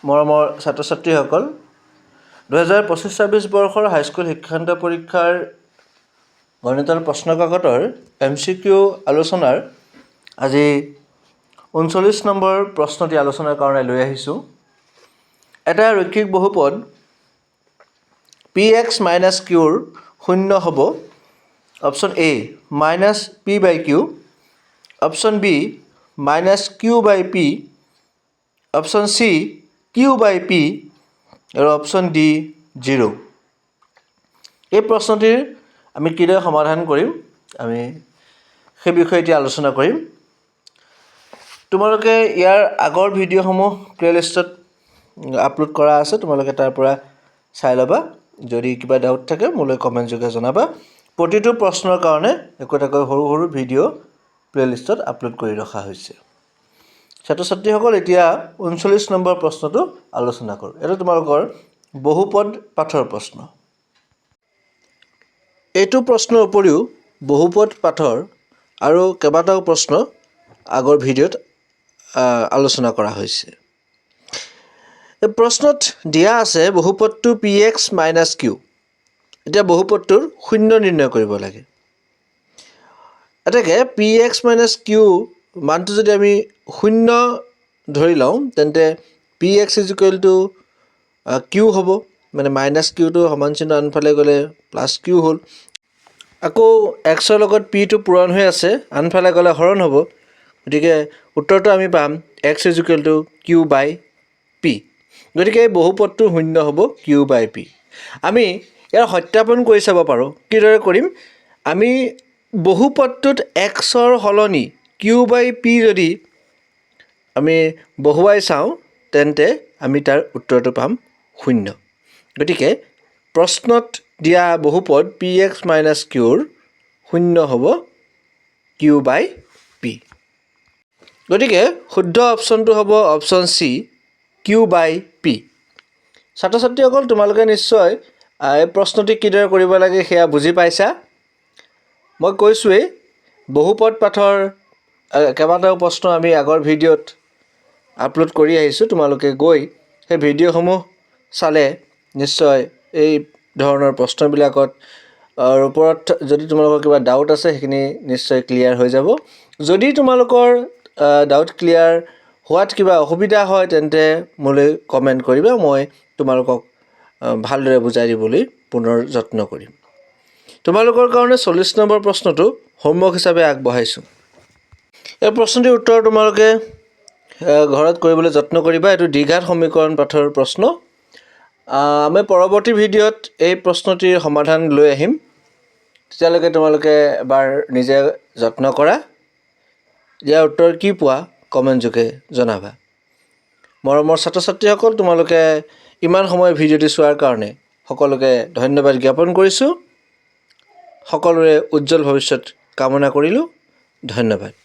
মৰমৰ ছাত্ৰ ছাত্ৰীসকল 2025-26 বৰ্ষৰ হাইস্কুল শিক্ষান্ত পৰীক্ষাৰ গণিতৰ প্ৰশ্ন কাকতৰ MCQ আলোচনাৰ আজি 39 নম্বৰ প্ৰশ্নটি আলোচনাৰ কাৰণে লৈ আহিছোঁ। এটা ৰৈখিক বহুপদ px - qৰ শূন্য হ'ব। Option A -p/q, option B -q/p, option C q/p আৰু অপশ্যন D 0। এই প্ৰশ্নটিৰ আমি কিদৰে সমাধান কৰিম আমি সেই বিষয়ে এতিয়া আলোচনা কৰিম। তোমালোকে ইয়াৰ আগৰ ভিডিঅ'সমূহ প্লেলিষ্টত আপলোড কৰা আছে, তোমালোকে তাৰ পৰা চাই ল'বা। যদি কিবা ডাউট থাকে মোলৈ কমেণ্ট যোগে জনাবা। প্ৰতিটো প্ৰশ্নৰ কাৰণে একোটাকৈ সৰু সৰু ভিডিঅ' প্লেলিষ্টত আপলোড কৰি ৰখা হৈছে। ছাত্ৰ ছাত্ৰীসকল এতিয়া 39 নম্বৰ প্ৰশ্নটো আলোচনা কৰোঁ। এইটো তোমালোকৰ বহুপদ পাঠৰ প্ৰশ্ন। এইটো প্ৰশ্নৰ উপৰিও বহুপদ পাঠৰ আৰু কেইবাটাও প্ৰশ্ন আগৰ ভিডিঅ'ত আলোচনা কৰা হৈছে। এই প্ৰশ্নত দিয়া আছে বহুপদটো px - q। এতিয়া বহুপদটোৰ শূন্য নিৰ্ণয় কৰিব লাগে। এতেকে px - q মানটো যদি আমি শূন্য ধৰি লওঁ তেন্তে px = q হ'ব, মানে -qটো সমান চিহ্ন আনফালে গ'লে +q হ'ল। আকৌ xৰ লগত pটো পূৰণ হৈ আছে, আনফালে গ'লে হৰণ হ'ব। গতিকে উত্তৰটো আমি পাম x = q/p। গতিকে এই বহুপদটোৰ শূন্য হ'ব q/p। আমি ইয়াৰ সত্যাপন কৰি চাব পাৰোঁ। কিদৰে কৰিম? আমি বহুপদটোত xৰ সলনি q/p যদি আমি বহুৱাই চাওঁ তেন্তে আমি তাৰ উত্তৰটো পাম শূন্য। গতিকে প্ৰশ্নত দিয়া বহুপদ px - qৰ শূন্য হ'ব q/p। গতিকে শুদ্ধ অপশ্যনটো হ'ব অপশ্যন C q/p। ছাত্ৰ ছাত্ৰীসকল তোমালোকে নিশ্চয় এই প্ৰশ্নটি কিদৰে কৰিব লাগে সেয়া বুজি পাইছা। মই কৈছোঁৱেই বহুপদ পাঠৰ কেইবাটাও প্ৰশ্ন আমি আগৰ ভিডিঅ'ত আপলোড কৰি আহিছোঁ। তোমালোকে গৈ সেই ভিডিঅ'সমূহ চালে নিশ্চয় এই ধৰণৰ প্ৰশ্নবিলাকত ওপৰত যদি তোমালোকৰ কিবা ডাউট আছে সেইখিনি নিশ্চয় ক্লিয়াৰ হৈ যাব। যদি তোমালোকৰ ডাউট ক্লিয়াৰ হোৱাত কিবা অসুবিধা হয় তেন্তে মোলৈ কমেণ্ট কৰিবা। মই তোমালোকক ভালদৰে বুজাই দিবলৈ পুনৰ যত্ন কৰিম। তোমালোকৰ কাৰণে 40 নম্বৰ প্ৰশ্নটো হোমৱৰ্ক হিচাপে আগবঢ়াইছোঁ। এই প্ৰশ্নটিৰ উত্তৰ তোমালোকে ঘৰত কৰিবলৈ যত্ন কৰিবা। এইটো দ্বিঘাত সমীকৰণ পাঠৰ প্ৰশ্ন। আমি পৰৱৰ্তী ভিডিঅ'ত এই প্ৰশ্নটিৰ সমাধান লৈ আহিম। তেতিয়ালৈকে তোমালোকে এবাৰ নিজে যত্ন কৰা। ইয়াৰ উত্তৰ কি পোৱা কমেণ্ট যোগে জনাবা। মৰমৰ ছাত্ৰ ছাত্ৰীসকল তোমালোকে ইমান সময় ভিডিঅ'টি চোৱাৰ কাৰণে সকলোকে ধন্যবাদ জ্ঞাপন কৰিছোঁ। সকলোৰে উজ্জ্বল ভৱিষ্যত কামনা কৰিলোঁ। ধন্যবাদ।